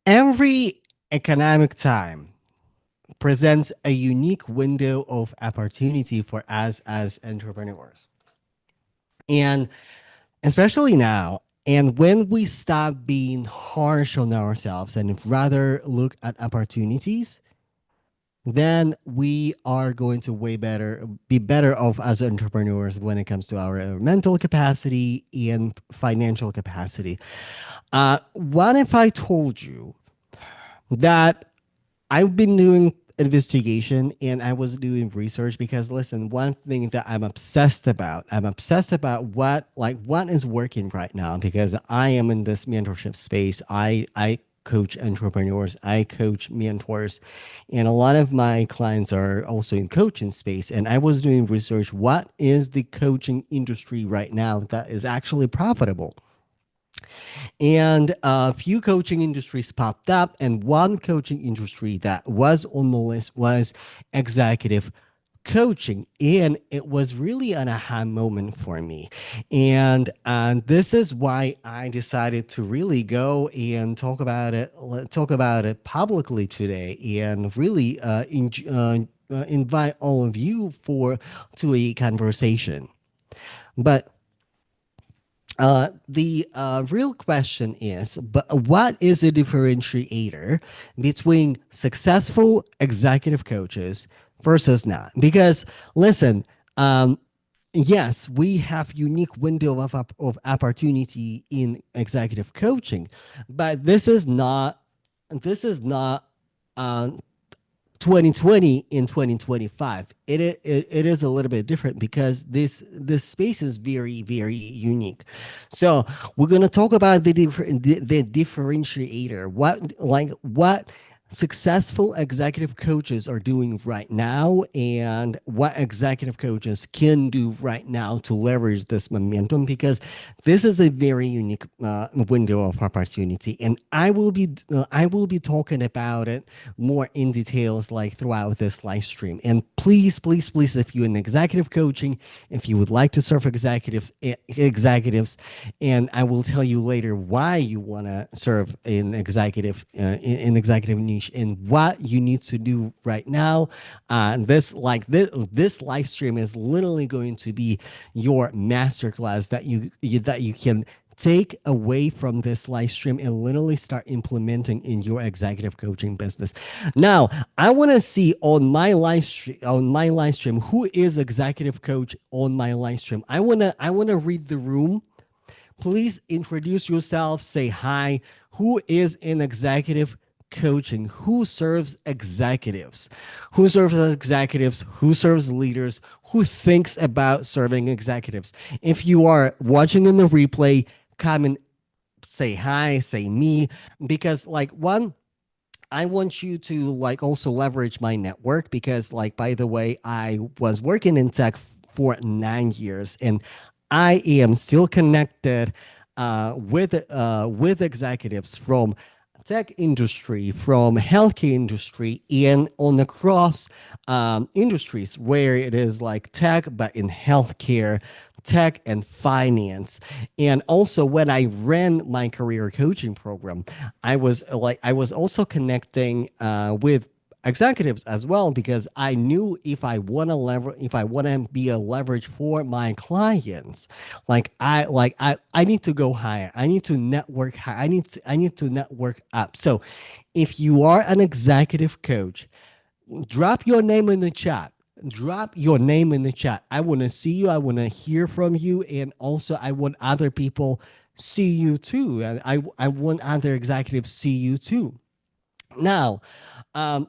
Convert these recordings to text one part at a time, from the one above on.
Every economic time presents a unique window of opportunity for us as entrepreneurs. And especially now, and when we stop being harsh on ourselves and rather look at opportunities, then we are going to be better off as entrepreneurs when it comes to our mental capacity and financial capacity. What if I told you that I've been doing investigation and I was doing research because listen, one thing that I'm obsessed about what is working right now because I am in this mentorship space. I coach entrepreneurs, I coach mentors, and a lot of my clients are also in coaching space. And I was doing research. What is the coaching industry right now that is actually profitable? And a few coaching industries popped up, and one coaching industry that was on the list was executive coaching. And it was really an aha moment for me. And this is why I decided to really go and talk about it publicly today, and really invite all of you for to a conversation. But the real question is, but what is a differentiator between successful executive coaches versus not? Because listen, yes, we have unique window of opportunity in executive coaching, but this is not uh, 2020 in 2025. It is a little bit different because this space is very unique. So we're going to talk about the differentiator, what successful executive coaches are doing right now and what executive coaches can do right now to leverage this momentum, because this is a very unique window of opportunity, and I will be talking about it more in details like throughout this live stream. And please, if you're in executive coaching, if you would like to serve executives, and I will tell you later why you want to serve in executive niche and what you need to do right now. This live stream is literally going to be your masterclass that you can take away from this live stream and literally start implementing in your executive coaching business. Now, I want to see on my live stream who is executive coach on my live stream. I want to read the room. Please introduce yourself, say hi. Who is in executive coaching? Who serves executives? Who serves executives? Who serves leaders? Who thinks about serving executives? If you are watching in the replay, come and say hi, say me, because like one, I want you to like also leverage my network because like by the way, I was working in tech for 9 years and I am still connected with executives from tech industry, from healthcare industry, and on across industries where it is like tech, but in healthcare, tech and finance. And also when I ran my career coaching program, I was also connecting with executives as well because I knew if I want to be a leverage for my clients, I need to go higher. I need to network high. I need to network up. So if you are an executive coach, drop your name in the chat. Drop your name in the chat. I want to see you. I want to hear from you. And also, I want other people see you too. And I want other executives see you too. Now, um,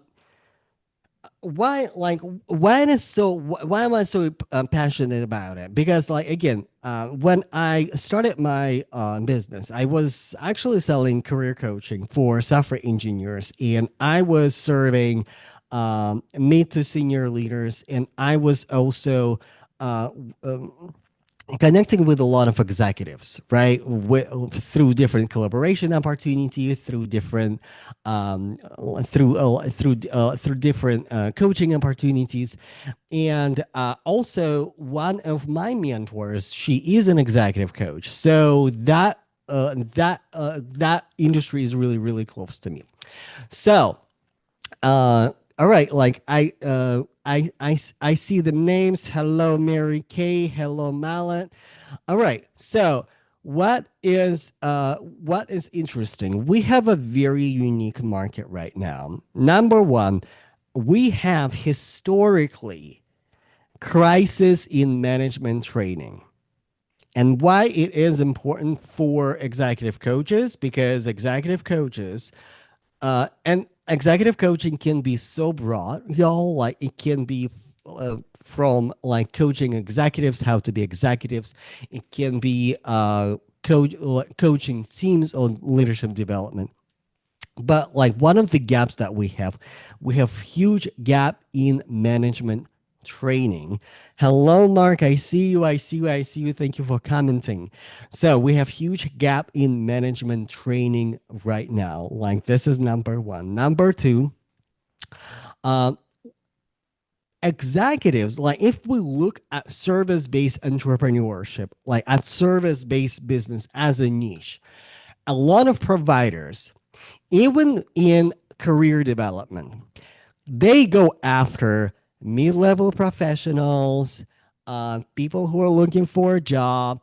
why am I so passionate about it? Because like again, when I started my business, I was actually selling career coaching for software engineers, and I was serving mid to senior leaders, and I was also uh, connecting with a lot of executives, right? Through different collaboration opportunities, through different, through different coaching opportunities, and also one of my mentors, she is an executive coach. So that industry is really really close to me. So all right, like I see the names. Hello, Mary Kay. Hello, Mallet. All right, so what is interesting? We have a very unique market right now. Number one, we have historically crisis in management training. And why it is important for executive coaches, because executive coaches and executive coaching can be so broad, y'all. Like it can be from like coaching executives how to be executives. It can be coaching teams on leadership development. But like one of the gaps that we have huge gap in management training. Hello, Mark. I see you. I see you. I see you. Thank you for commenting. So we have huge gap in management training right now. Like this is number one. Number two, uh, executives. Like if we look at service-based entrepreneurship, like at service-based business as a niche, a lot of providers, even in career development, they go after mid-level professionals, people who are looking for a job,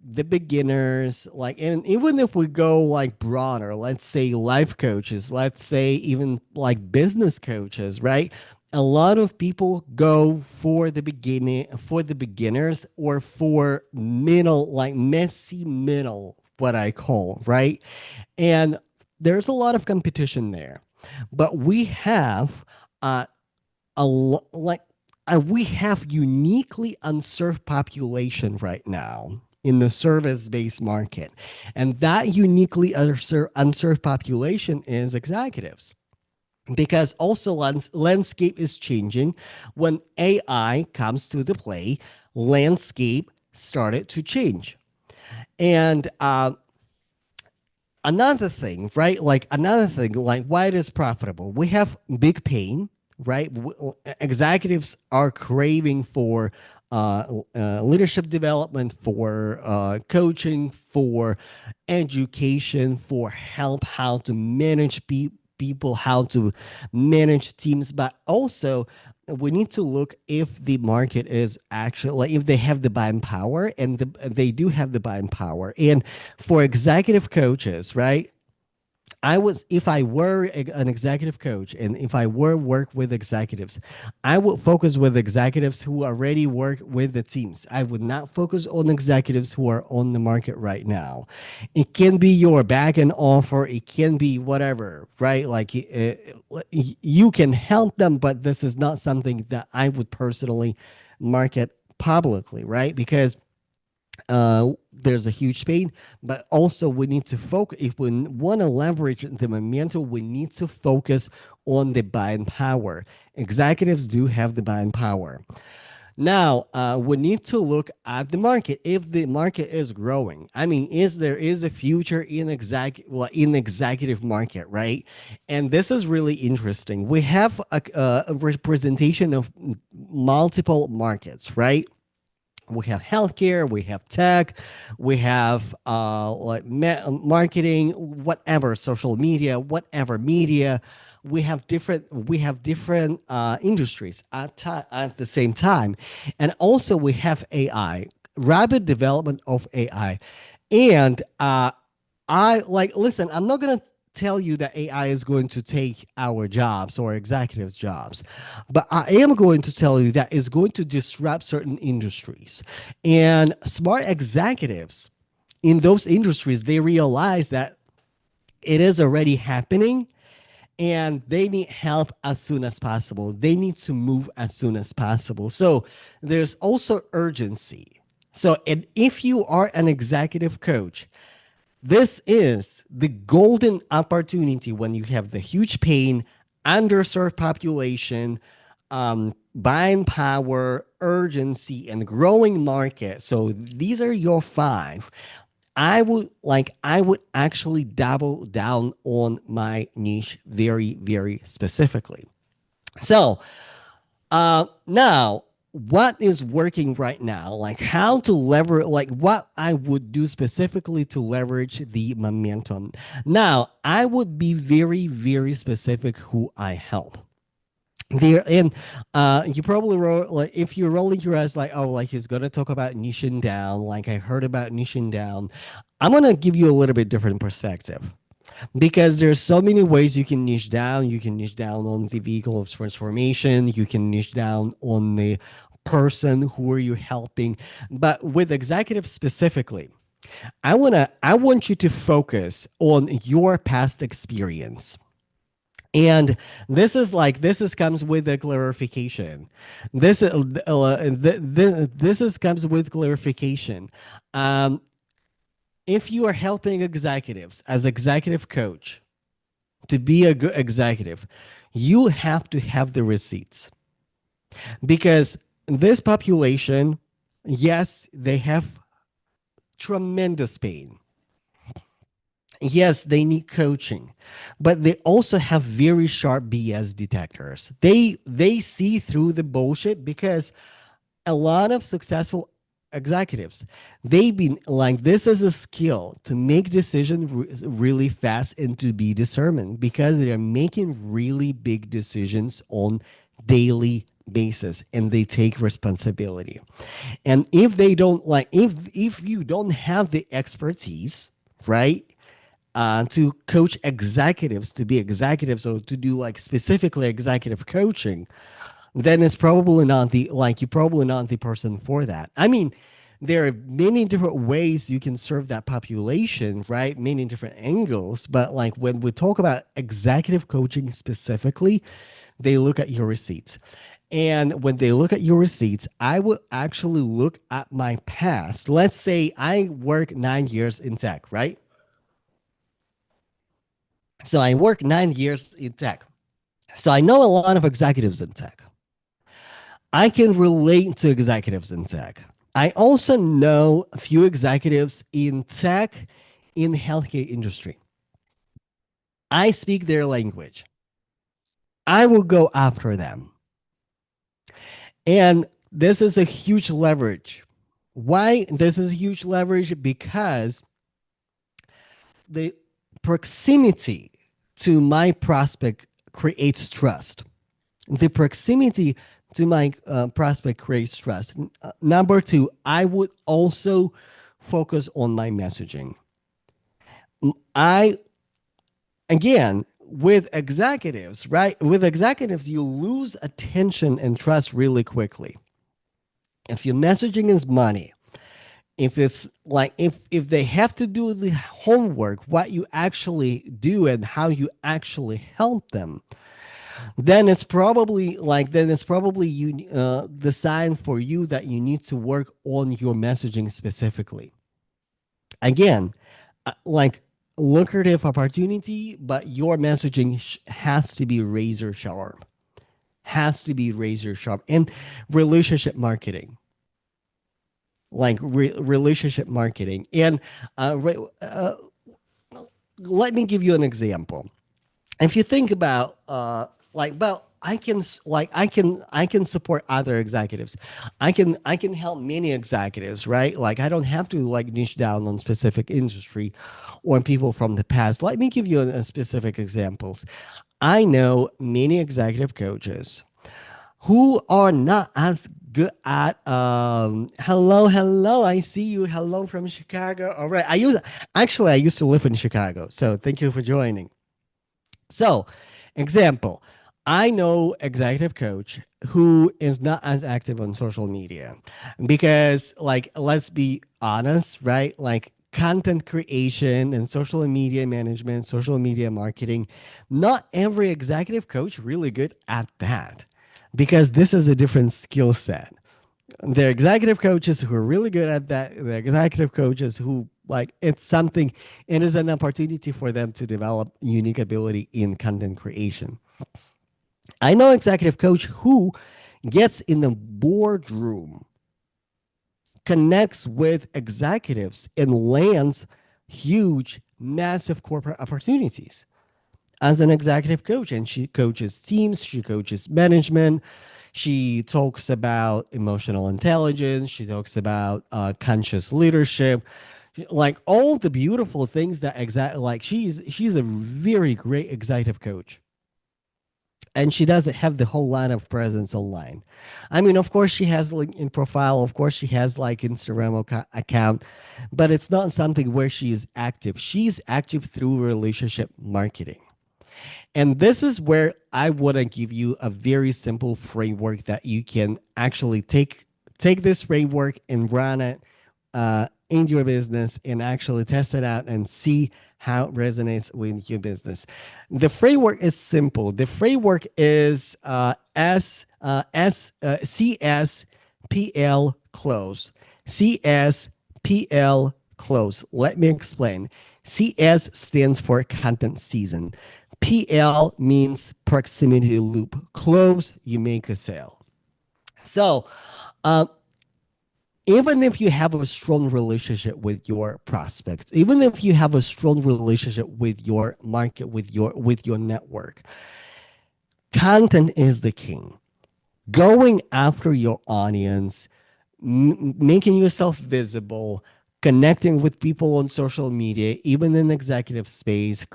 the beginners, like, and even if we go like broader, let's say life coaches, let's say even like business coaches, right? A lot of people go for the beginning, for the beginners, or for middle, like messy middle, what I call, right? And there's a lot of competition there, but we have uh, like we have uniquely unserved population right now in the service-based market, and that uniquely unserved population is executives, because also landscape is changing. When AI comes to the play, landscape started to change. And another thing, right? Like another thing, like why it is profitable. We have big pain, right? Executives are craving for leadership development, for coaching, for education, for help how to manage people, how to manage teams, but also we need to look if the market is actually like if they have the buying power, and they do have the buying power. And for executive coaches, right? I was, if I were an executive coach and if I were work with executives, I would focus with executives who already work with the teams. I would not focus on executives who are on the market right now. It can be your back end offer, it can be whatever, right? Like you can help them, but this is not something that I would personally market publicly, right? Because there's a huge pain, but also we need to focus. If we want to leverage the momentum, we need to focus on the buying power. Executives do have the buying power. Now, we need to look at the market. If the market is growing, I mean, is there is a future in in executive market, right? And this is really interesting. We have a representation of multiple markets, right? We have healthcare, we have tech, we have like marketing, whatever, social media, whatever media. We have different industries at the same time, and also we have AI, rapid development of AI, and I like listen. I'm not gonna tell you that AI is going to take our jobs or executives' jobs, but I am going to tell you that it's going to disrupt certain industries, and smart executives in those industries, they realize that it is already happening, and they need help as soon as possible. They need to move as soon as possible. So there's also urgency. So, and if you are an executive coach, this is the golden opportunity when you have the huge pain, underserved population, buying power, urgency, and growing market. So these are your five. I would actually double down on my niche very, very specifically. So now what is working right now, like how to leverage, like what I would do specifically to leverage the momentum. Now, I would be very, very specific who I help. There and you probably wrote, like, if you're rolling your eyes like, oh, like he's gonna talk about niching down, like I heard about niching down. I'm gonna give you a little bit different perspective because there's so many ways you can niche down. You can niche down on the vehicle of transformation. You can niche down on the person who are you helping. But with executives specifically, I want you to focus on your past experience. And this is comes with a clarification. This is comes with clarification. Um, if you are helping executives as executive coach, to be a good executive, you have to have the receipts because this population, yes, they have tremendous pain. Yes, they need coaching, but they also have very sharp BS detectors. They see through the bullshit because a lot of successful executives, they've been like, this is a skill to make decisions really fast and to be discernment because they are making really big decisions on daily basis and they take responsibility. And if they don't, like, if you don't have the expertise, right, to coach executives to be executives or to do like specifically executive coaching, then it's probably not the, like, you're probably not the person for that. I mean, there are many different ways you can serve that population, right? Many different angles. But like when we talk about executive coaching specifically, they look at your receipts. And when they look at your receipts, I will actually look at my past. Let's say I work 9 years in tech, right? So I work 9 years in tech. So I know a lot of executives in tech. I can relate to executives in tech. I also know a few executives in tech in healthcare industry. I speak their language. I will go after them. And this is a huge leverage. Why this is a huge leverage? Because the proximity to my prospect creates trust. The proximity to my prospect creates trust. Number two, I would also focus on my messaging. I, again, with executives, right? With executives, you lose attention and trust really quickly. If your messaging is money, if it's like, if they have to do the homework, what you actually do and how you actually help them, then it's probably you the sign for you that you need to work on your messaging specifically. Again, like, lucrative opportunity, but your messaging has to be razor sharp. Has to be razor sharp. And relationship marketing, like relationship marketing, and let me give you an example. If you think about like, well, I can support other executives. I can help many executives, right? Like, I don't have to like niche down on specific industry or people from the past. Let me give you a specific examples. I know many executive coaches who are not as good at hello, I see you, hello from Chicago. All right, I used to live in Chicago, so thank you for joining. So, example, I know executive coach who is not as active on social media because, like, let's be honest, right? Like, content creation and social media management, social media marketing, not every executive coach really good at that because this is a different skill set. They're executive coaches who are really good at that. They're executive coaches who, like, it's something, it is an opportunity for them to develop unique ability in content creation. I know executive coach who gets in the boardroom, connects with executives, and lands huge, massive corporate opportunities as an executive coach. And she coaches teams, she coaches management, She talks about emotional intelligence. She talks about conscious leadership, like all the beautiful things that exact like she's a very great executive coach, and she doesn't have the whole line of presence online. I mean, of course, she has LinkedIn profile. Of course, she has like Instagram account, but it's not something where she is active. She's active through relationship marketing. And this is where I want to give you a very simple framework that you can actually take this framework and run it in your business and actually test it out and see how it resonates with your business. The framework is simple. The framework is CSPL close. CSPL close. Let me explain. CS stands for content season. PL means proximity loop. Close, you make a sale. So, uh, even if you have a strong relationship with your prospects, even if you have a strong relationship with your market, with your network, content is the king. Going after your audience, making yourself visible, connecting with people on social media, even in executive space,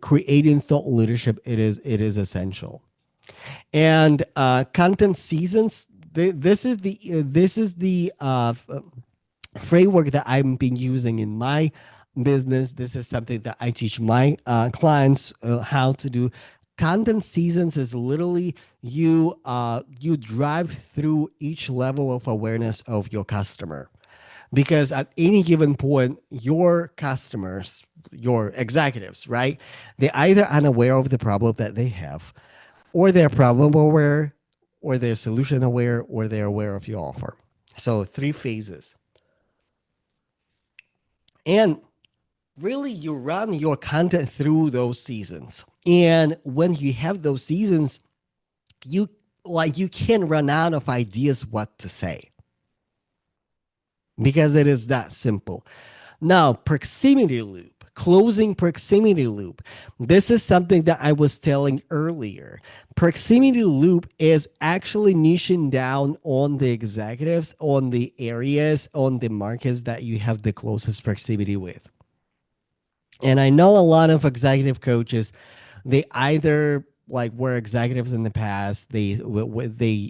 creating thought leadership, it is essential. And content seasons. This is the framework that I've been using in my business. This is something that I teach my clients how to do. Content seasons is literally you drive through each level of awareness of your customer, because at any given point your customers, your executives, right, they're either unaware of the problem that they have, or they're problem aware, or they're solution aware, or they're aware of your offer. So three phases. And really, you run your content through those seasons. And when you have those seasons, you you can run out of ideas what to say, because it is that simple. Now, proximity loop, closing proximity loop. This is something that I was telling earlier. Proximity loop is actually niching down on the executives, on the areas, on the markets that you have the closest proximity with. And I know a lot of executive coaches, they either like were executives in the past, they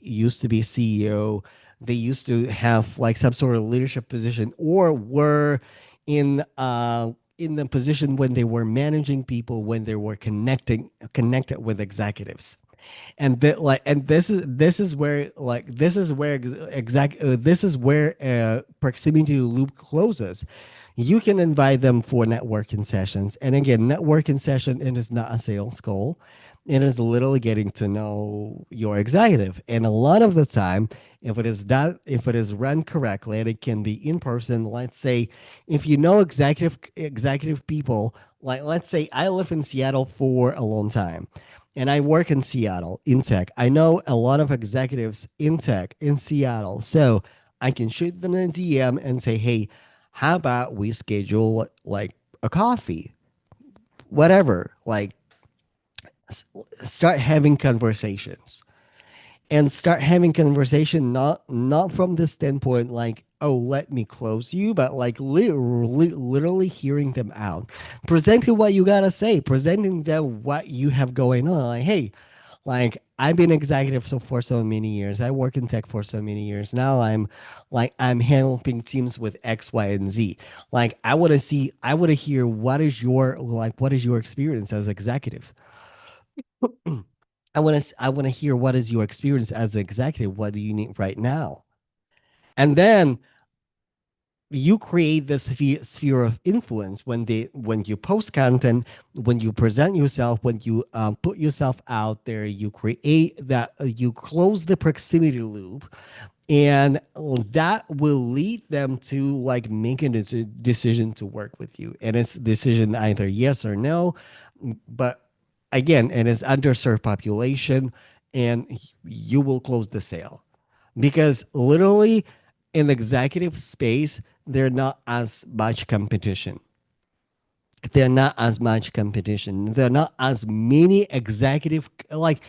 used to be CEO, they used to have like some sort of leadership position, or were in the position when they were managing people, when they were connected with executives. And this is where this is where proximity loop closes. You can invite them for networking sessions, and again, networking session, it is not a sales call. It is literally getting to know your executive. And a lot of the time, if it is run correctly, and it can be in person. Let's say if you know executive people, like let's say I live in Seattle for a long time, and I work in Seattle in tech. I know a lot of executives in tech in Seattle. So I can shoot them a DM and say, hey, how about we schedule like a coffee, whatever, like s- start having conversations, and start having conversation, not from the standpoint like, oh, let me close you, but like literally hearing them out, presenting what you gotta say, presenting them what you have going on, like, hey, like I've been executive for so many years, I work in tech for so many years now, I'm helping teams with X, Y, and Z. Like I want to hear what is your experience as executive. I want to hear what is your experience as an executive. What do you need right now? And then you create this sphere of influence when you post content, when you present yourself, when you put yourself out there. You create that. You close the proximity loop, and that will lead them to like making a decision to work with you, and it's a decision either yes or no. But again, it is underserved population, and you will close the sale, because literally in the executive space they're not as much competition. They're not as much competition. There are not as many executive, like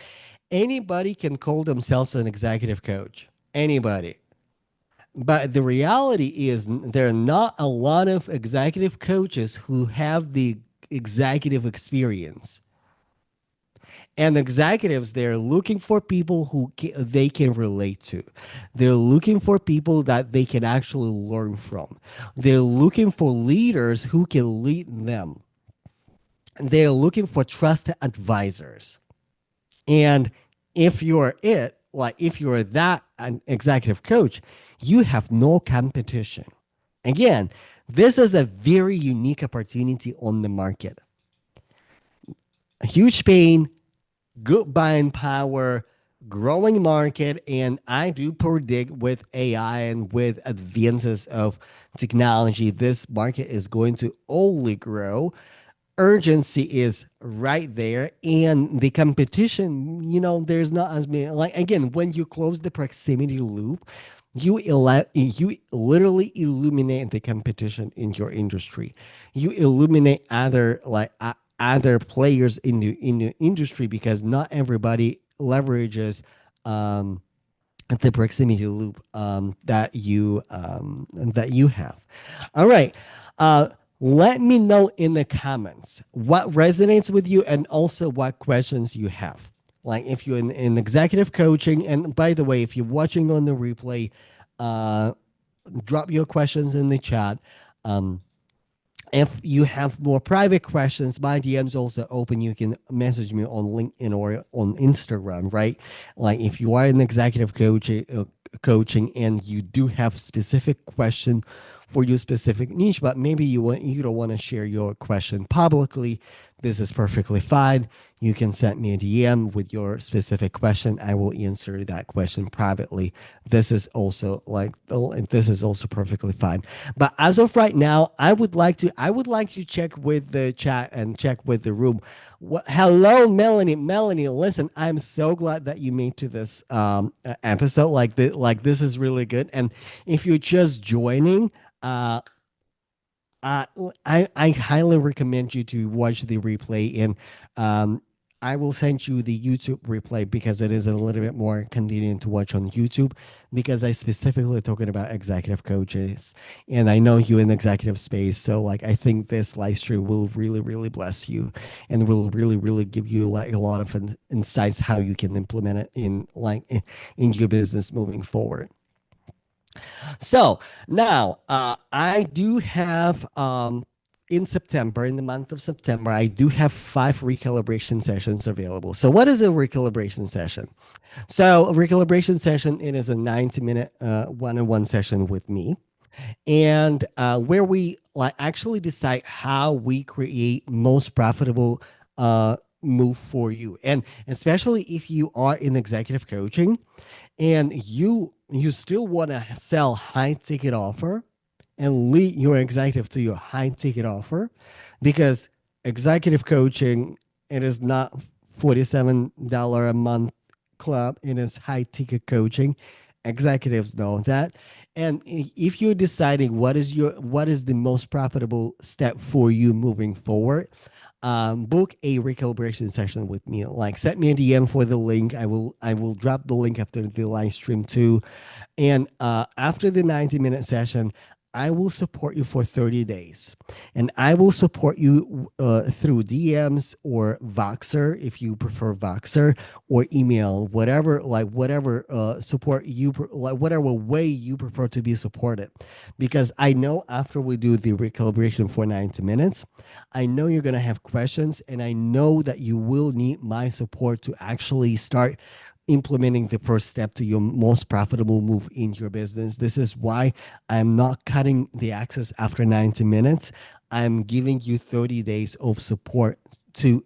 Anybody can call themselves an executive coach. Anybody. But the reality is, there are not a lot of executive coaches who have the executive experience. And executives, they're looking for people who they can relate to. They're looking for people that they can actually learn from. They're looking for leaders who can lead them. They're looking for trusted advisors. And if you're like if you're that an executive coach, you have no competition. Again, this is a very unique opportunity on the market. A huge pain, good buying power, growing market, and I do predict with AI and with advances of technology, this market is going to only grow. Urgency is right there, and the competition, there's not as many. Like, again, when you close the proximity loop, you literally illuminate the competition in your industry. You illuminate other players in the industry, because not everybody leverages um, the proximity loop that you have. All right. Uh, Let me know in the comments what resonates with you, and also what questions you have. Like, if you're in executive coaching, and by the way, if you're watching on the replay, uh, drop your questions in the chat. Um, if you have more private questions, my DM's also open. You can message me on LinkedIn or on Instagram, right? Like, if you are an executive coaching, and you do have specific question for your specific niche, but maybe you don't want to share your question publicly, this is perfectly fine. You can send me a DM with your specific question. I will answer that question privately. This is also perfectly fine. But as of right now, I would like to check with the chat and check with the room. Hello, Melanie. Melanie, listen, I'm so glad that you made to this episode. This is really good. And if you're just joining, uh, uh, I highly recommend you to watch the replay, and um, I will send you the YouTube replay, because it is a little bit more convenient to watch on YouTube, because I specifically talking about executive coaches, and I know you in executive space, so like I think this live stream will really really bless you, and will really really give you like a lot of insights how you can implement it in your business moving forward. So now, I do have in September, in the month of September, I do have 5 recalibration sessions available. So, what is a recalibration session? So, a recalibration session, it is a 90-minute one-on-one session with me, and where we like actually decide how we create most profitable move for you, and especially if you are in executive coaching, and you still want to sell high ticket offer, and lead your executive to your high ticket offer, because executive coaching, it is not $47 a month club, it is high ticket coaching. Executives know that. And if you're deciding what is the most profitable step for you moving forward, book a recalibration session with me. Like, send me a DM for the link. I will drop the link after the live stream too. And after the 90-minute session, I will support you for 30 days. And I will support you through DMs or Voxer, if you prefer Voxer, or email, whatever support like whatever way you prefer to be supported. Because I know after we do the recalibration for 90 minutes, I know you're going to have questions, and I know that you will need my support to actually start implementing the first step to your most profitable move in your business. This is why I'm not cutting the access after 90 minutes. I'm giving you 30 days of support to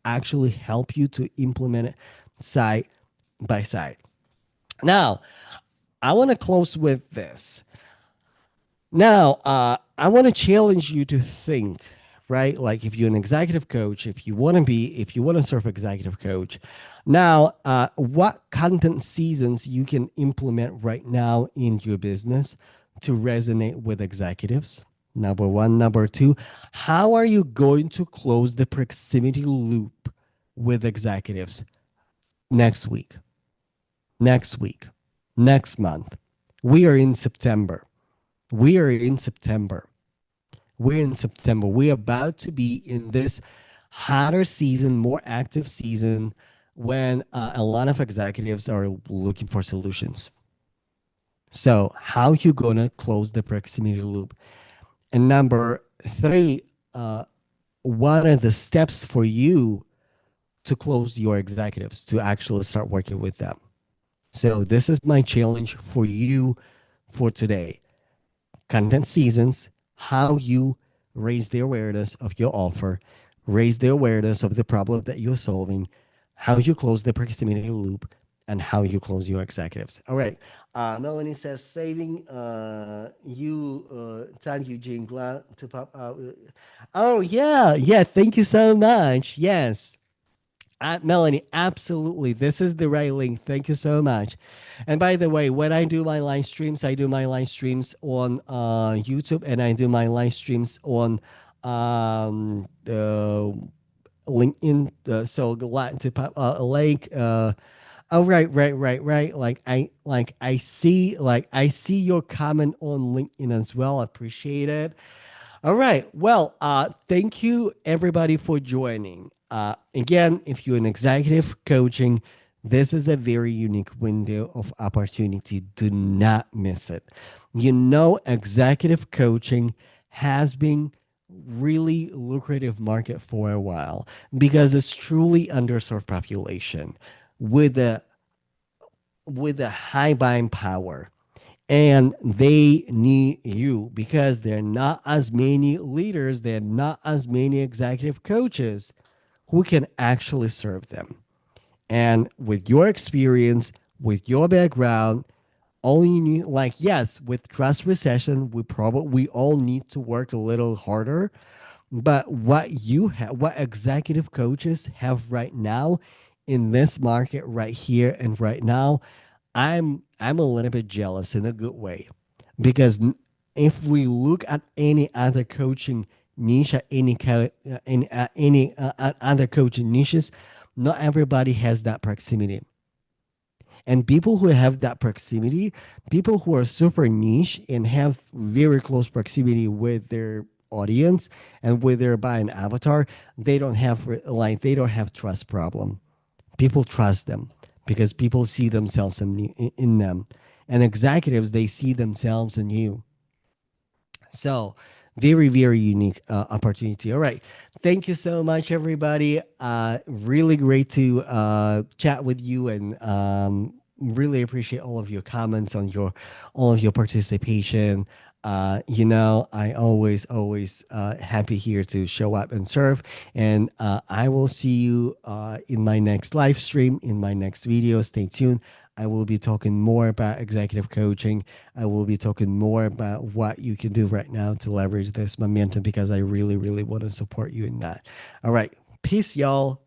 actually help you to implement it side by side. Now, I want to close with this. Now, I want to challenge you to think, right? Like, if you're an executive coach, if you want to serve executive coach, now, what content seasons you can implement right now in your business to resonate with executives? Number one. Number two, how are you going to close the proximity loop with executives? next week, next week, next month. We are in September. We are in September. We're in September. We're about to be in this hotter season, more active season when a lot of executives are looking for solutions. So, how you gonna close the proximity loop? And number three, uh, what are the steps for you to close your executives to actually start working with them? So, this is my challenge for you for today. Content seasons, how you raise the awareness of your offer, raise the awareness of the problem that you're solving, how you close the proximity loop, and how you close your executives. All right. Melanie says, saving you time, Eugene. Glad to pop out. Oh, yeah. Yeah. Thank you so much. Yes. Melanie, absolutely. This is the right link. Thank you so much. And by the way, when I do my live streams, I do my live streams on YouTube and I do my live streams on LinkedIn. So to pop like oh right. Like I see your comment on LinkedIn as well. Appreciate it. All right. Well, thank you everybody for joining. Again, if you're an executive coaching, this is a very unique window of opportunity. Do not miss it. Executive coaching has been really lucrative market for a while because it's truly underserved population with a high buying power, and they need you because there are not as many leaders, there are not as many executive coaches who can actually serve them. And with your experience, with your background, all you need, like, yes, with trust recession, we all need to work a little harder. But what executive coaches have right now in this market right here and right now, I'm a little bit jealous in a good way because if we look at any other coaching niche, any other coaching niches, not everybody has that proximity. And people who have that proximity, people who are super niche and have very close proximity with their audience and with their buying avatar, they don't have trust problem. People trust them because people see themselves in them, and executives, they see themselves in you. So, very, very unique opportunity. All right. Thank you so much, everybody. Really great to chat with you, and really appreciate all of your comments on all of your participation. I always happy here to show up and serve. And I will see you in my next live stream, in my next video. Stay tuned. I will be talking more about executive coaching. I will be talking more about what you can do right now to leverage this momentum because I really, really want to support you in that. All right. Peace, y'all.